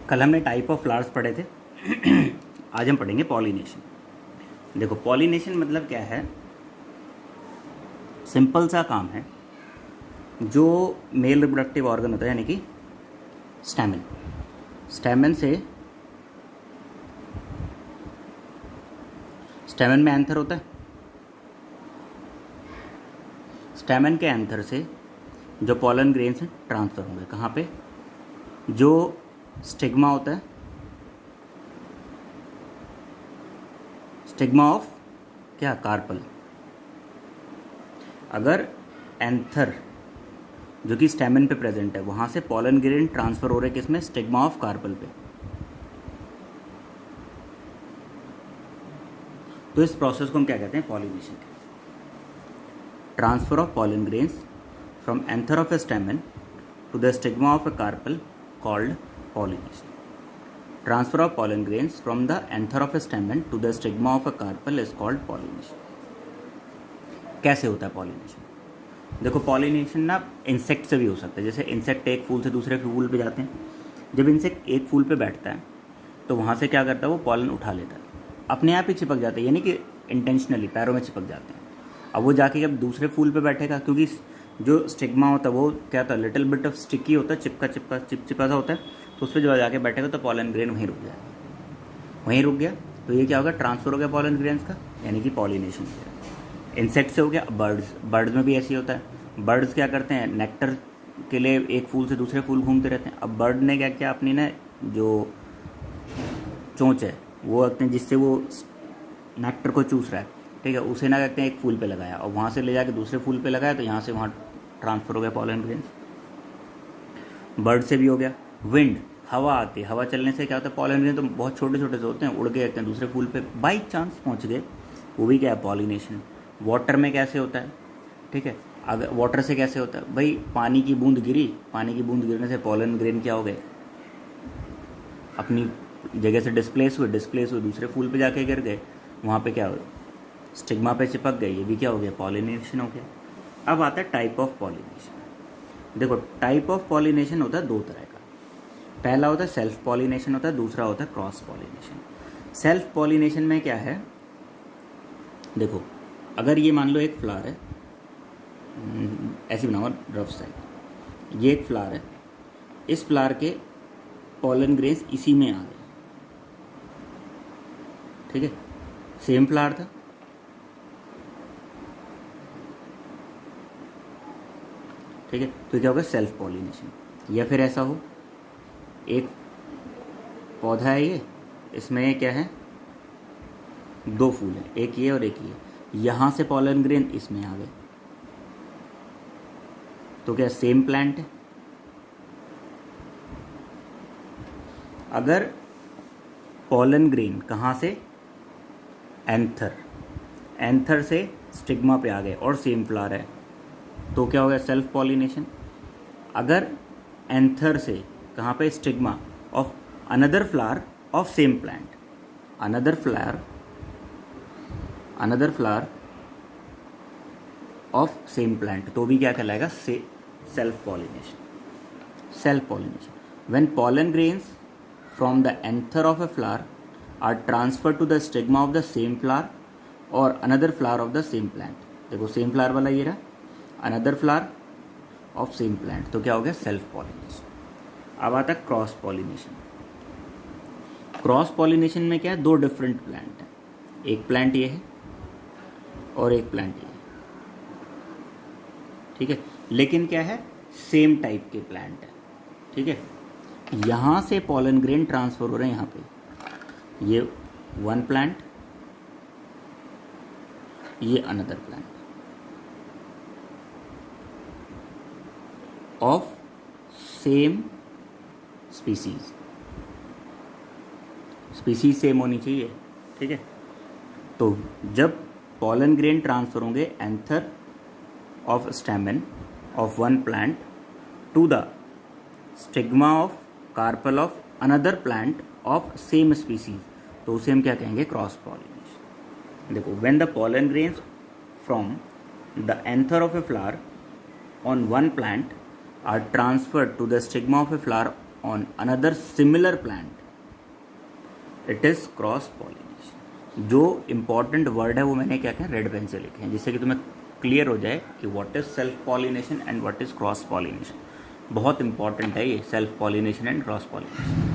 कल हमने type of flowers पढ़े थे। आज हम पढ़ेंगे पॉलिनेशन। देखो पॉलिनेशन मतलब क्या है, सिंपल सा काम है। जो मेल रिप्रोडक्टिव ऑर्गन होता है यानी कि स्टैमेन, स्टैमेन में एंथर होता है। स्टैमेन के एंथर से जो पॉलन ग्रेन्स हैं ट्रांसफ़र होंगे कहाँ पे, जो स्टिग्मा होता है, स्टिग्मा ऑफ क्या, कार्पल। अगर एंथर जो कि स्टैमेन पे प्रेजेंट है वहाँ से पॉलन ग्रेन ट्रांसफ़र हो रहे किसमें, स्टिग्मा ऑफ कार्पल पे। तो इस प्रोसेस को हम क्या कहते हैं, pollination. Transfer of pollen grains from anther of a stamen to the stigma of a carpel called pollination. Transfer of pollen grains from the anther of a stamen to the stigma of a carpel is called pollination. कैसे होता है pollination? देखो pollination ना insect से भी हो सकता है। जैसे इंसेक्ट एक फूल से दूसरे फूल पे जाते हैं। जब इंसेक्ट एक फूल पे बैठता है तो वहाँ से क्या करता है, वो पॉलन उठा लेता है, अपने आप ही चिपक जाता है, यानी कि इंटेंशनली पैरों में चिपक जाते हैं। अब वो जाके जब दूसरे फूल पे बैठेगा, क्योंकि जो स्टिग्मा होता है वो क्या होता है, लिटिल बिट ऑफ स्टिकी होता है, चिपचिपा सा होता है, तो उस पर जब जाके बैठेगा तो पॉलन ग्रेन वहीं रुक जाएगा। वहीं रुक गया तो ये क्या होगा, ट्रांसफर हो गया पॉलन ग्रेन्स का, यानी कि पॉलिनेशन हो गया। इंसेक्ट से हो गया। बर्ड्स में भी ऐसे ही होता है। बर्ड्स क्या करते हैं, नेक्टर के लिए एक फूल से दूसरे फूल घूमते रहते हैं। अब बर्ड ने क्या किया, अपनी ना जो चोंच है वो रखते हैं जिससे वो नेक्टर को चूस रहा है, ठीक है, उसे ना कहते हैं एक फूल पे लगाया और वहाँ से ले जाके दूसरे फूल पे लगाया, तो यहाँ से वहाँ ट्रांसफर हो गया पॉलन ग्रेन्स। बर्ड से भी हो गया। विंड, हवा आती है, हवा चलने से क्या होता है, पॉलन ग्रेन तो बहुत छोटे छोटे से होते हैं, उड़ के रहते हैं दूसरे फूल पे, बाई चांस पहुँच गए, वो भी क्या है, पॉलिनेशन। वाटर में कैसे होता है, ठीक है, अगर वाटर से कैसे होता है, भाई पानी की बूंद गिरी, पानी की बूंद गिरने से पॉलन ग्रेन क्या हो गए, अपनी जगह से डिस्प्लेस हुए दूसरे फूल पे जाके गिर गए, वहाँ पे क्या हो, स्टिग्मा पे चिपक गए, ये भी क्या हो गया, पॉलिनेशन हो गया। अब आता है टाइप ऑफ पॉलिनेशन। देखो टाइप ऑफ पॉलिनेशन होता है दो तरह का। पहला होता है सेल्फ पॉलिनेशन होता है, दूसरा होता है क्रॉस पॉलिनेशन। सेल्फ पॉलिनेशन में क्या है, देखो अगर ये मान लो एक फ्लावर है, ऐसे बनाओ रफ साइड, ये एक फ्लावर है, इस फ्लावर के पॉलन ग्रेन्स इसी में आ गए, ठीक है, सेम फ्लावर था, ठीक है, तो क्या होगा, सेल्फ पॉलिनेशन। या फिर ऐसा हो, एक पौधा है ये, इसमें क्या है, दो फूल है, एक ये और एक ये, यहाँ से पॉलन ग्रेन इसमें आ गए, तो क्या सेम प्लांट है। अगर पॉलन ग्रेन कहाँ से, एंथर से स्टिग्मा पे आ गए और सेम फ्लावर है, तो क्या हो गया, सेल्फ पॉलिनेशन। अगर एंथर से कहाँ पे, stigma of another flower of same plant, another flower of same plant, तो भी क्या कहलाएगा, self pollination. When pollen grains from the anther of a flower are transfer to the stigma of the same flower और another flower of the same plant. देखो same flower वाला ये रहा, another flower of same plant, तो क्या हो गया, self pollination. अब आता है क्रॉस पॉलिनेशन। क्रॉस पॉलिनेशन में क्या है, दो डिफरेंट प्लांट है, एक प्लांट ये है और एक प्लांट ये है, ठीक है, लेकिन क्या है, सेम टाइप के प्लांट है, ठीक है। यहाँ से पॉलन ग्रेन ट्रांसफर हो रहे हैं, यहाँ पे ये वन प्लांट, ये another plant of same species same होनी चाहिए, ठीक है। तो जब पॉलन ग्रेन ट्रांसफर होंगे anther of stamen of one plant to the stigma of carpel of another plant of same species, तो उसे हम क्या कहेंगे, क्रॉस पॉलिनेशन। देखो when the pollen grains from the anther of a flower on one plant are transferred to the stigma of a flower on another similar plant, it is cross pollination. जो important word है वो मैंने क्या क्या red pen से लिखे हैं, जिससे कि तुम्हें क्लियर हो जाए कि what is self pollination and what is cross pollination. बहुत इंपॉर्टेंट है ये self pollination and cross pollination.